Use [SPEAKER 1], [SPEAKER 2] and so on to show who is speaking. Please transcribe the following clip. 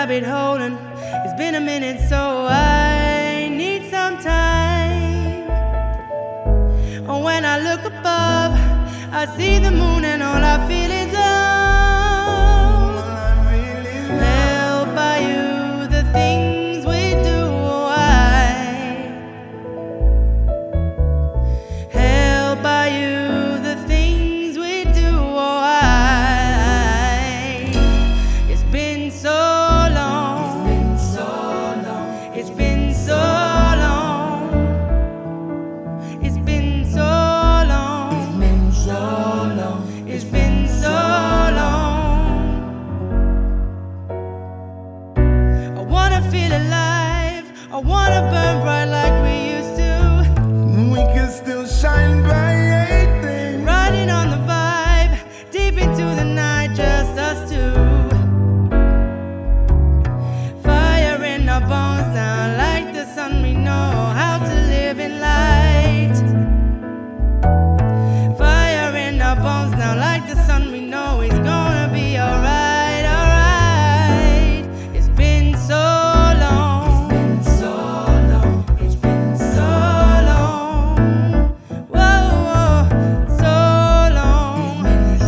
[SPEAKER 1] rabbit hole, and it's been a minute, so I need some time. And when I look above, I see the moon, and all I feel is love. Held by you, the things we do, held by you, the things we do, it's been so